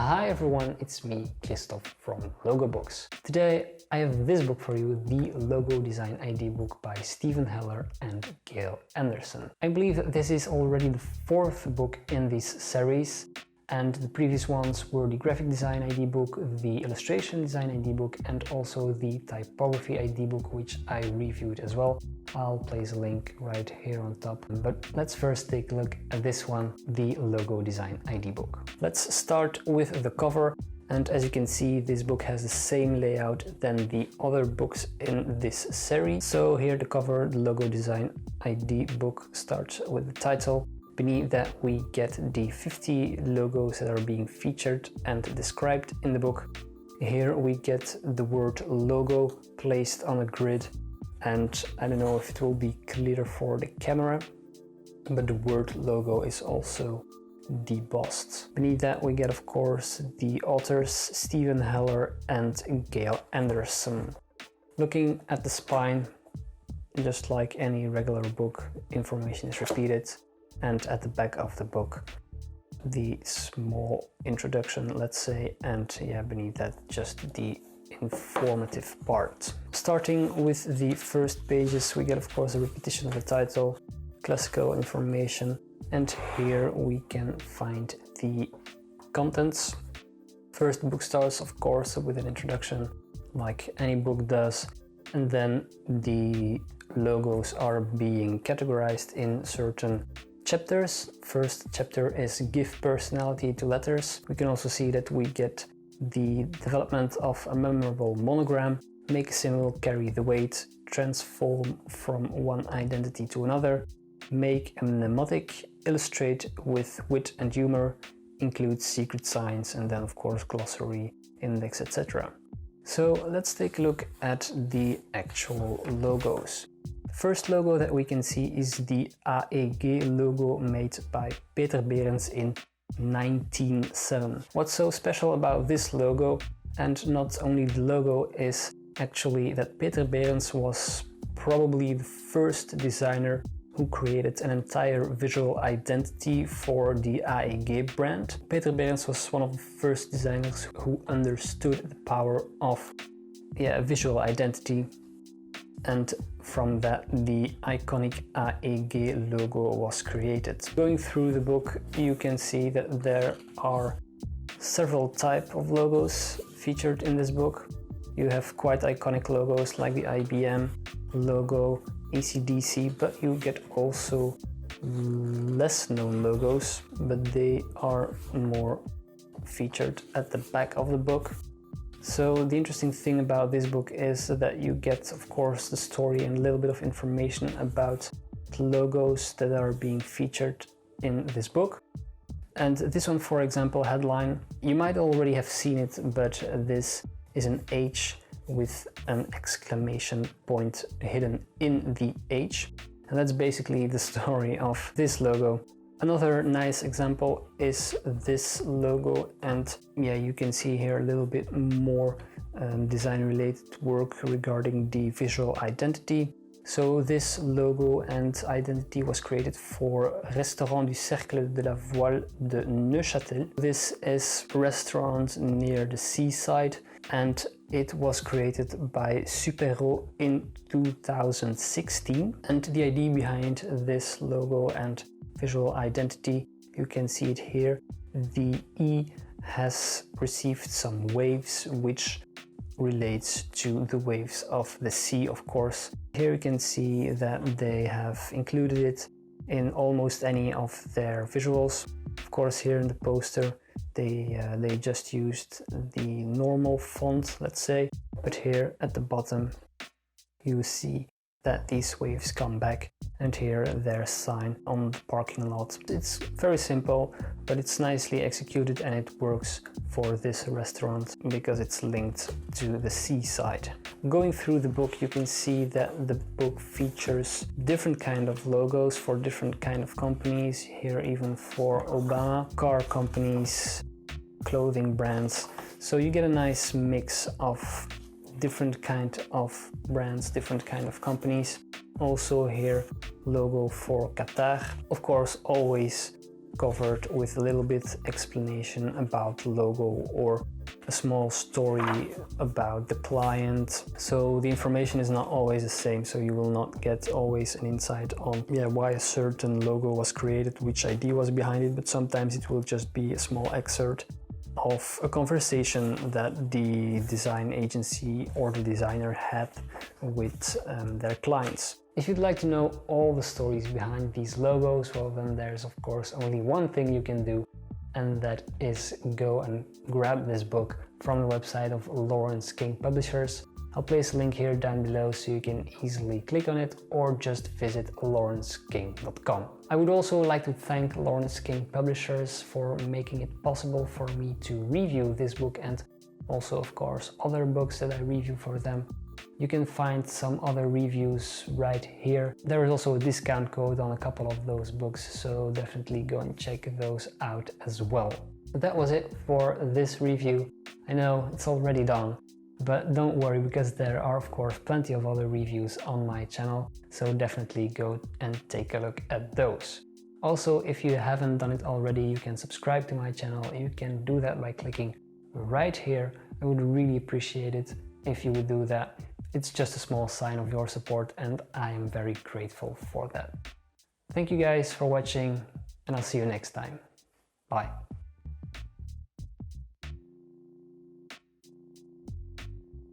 Hi everyone, it's me, Christoph from Logo Books. Today I have this book for you, the Logo Design ID book by Stephen Heller and Gail Anderson. I believe that this is already the fourth book in this series, and the previous ones were the Graphic Design ID book, the Illustration Design ID book, and also the Typography ID book, which I reviewed as well. I'll place a link right here on top. But let's first take a look at this one, the Logo Design ID book. Let's start with the cover. And as you can see, this book has the same layout than the other books in this series. So here the cover, the Logo Design ID book, starts with the title. Beneath that we get the 50 logos that are being featured and described in the book. Here we get the word logo placed on a grid, and I don't know if it will be clearer for the camera, but the word logo is also debossed. Beneath that we get, of course, the authors Stephen Heller and Gail Anderson. Looking at the spine, just like any regular book, information is repeated. And at the back of the book, the small introduction, let's say, and beneath that, just the informative part. Starting with the first pages, we get, of course, a repetition of the title, classical information, and here we can find the contents. First, the book starts, of course, with an introduction, like any book does, and then the logos are being categorized in certain chapters. First chapter is Give Personality to Letters. We can also see that we get the development of a memorable monogram, make a symbol carry the weight, transform from one identity to another, make a mnemonic, illustrate with wit and humor, include secret signs, and then of course glossary, index, etc. So let's take a look at the actual logos. First logo that we can see is the AEG logo made by Peter Behrens in 1907. What's so special about this logo, and not only the logo, is actually that Peter Behrens was probably the first designer who created an entire visual identity for the AEG brand. Peter Behrens was one of the first designers who understood the power of visual identity, and from that the iconic AEG logo was created. Going through the book, you can see that there are several types of logos featured in this book. You have quite iconic logos like the IBM logo, AC/DC, but you get also less known logos, but they are more featured at the back of the book. So the interesting thing about this book is that you get, of course, the story and a little bit of information about the logos that are being featured in this book. And this one, for example, headline, you might already have seen it, but this is an H with an exclamation point hidden in the H. And that's basically the story of this logo. Another nice example is this logo, and you can see here a little bit more design related work regarding the visual identity. So this logo and identity was created for Restaurant du Cercle de la Voile de Neuchâtel. This is a restaurant near the seaside, and it was created by Supero in 2016. And the idea behind this logo and visual identity, you can see it here. The E has received some waves, which relates to the waves of the sea, of course. Here you can see that they have included it in almost any of their visuals. Of course, here in the poster, they just used the normal font, let's say, but here at the bottom, you see that these waves come back, and here their sign on the parking lot. It's very simple, but it's nicely executed, and it works for this restaurant because it's linked to the seaside. Going through the book, you can see that the book features different kind of logos for different kind of companies. Here even for Obama, car companies, clothing brands. So you get a nice mix of different kind of brands, different kind of companies. Also here, logo for Qatar. Of course, always covered with a little bit explanation about the logo or a small story about the client. So the information is not always the same, so you will not get always an insight on why a certain logo was created, which idea was behind it, but sometimes it will just be a small excerpt of a conversation that the design agency or the designer had with their clients. If you'd like to know all the stories behind these logos, well then there's of course only one thing you can do, and that is go and grab this book from the website of Lawrence King Publishers. I'll place a link here down below so you can easily click on it, or just visit lawrenceking.com. I would also like to thank Lawrence King Publishers for making it possible for me to review this book, and also of course other books that I review for them. You can find some other reviews right here. There is also a discount code on a couple of those books, so definitely go and check those out as well. But that was it for this review. I know it's already done, but don't worry, because there are of course plenty of other reviews on my channel, so definitely go and take a look at those. Also, if you haven't done it already, you can subscribe to my channel. You can do that by clicking right here. I would really appreciate it if you would do that. It's just a small sign of your support, and I am very grateful for that. Thank you guys for watching, and I'll see you next time. Bye.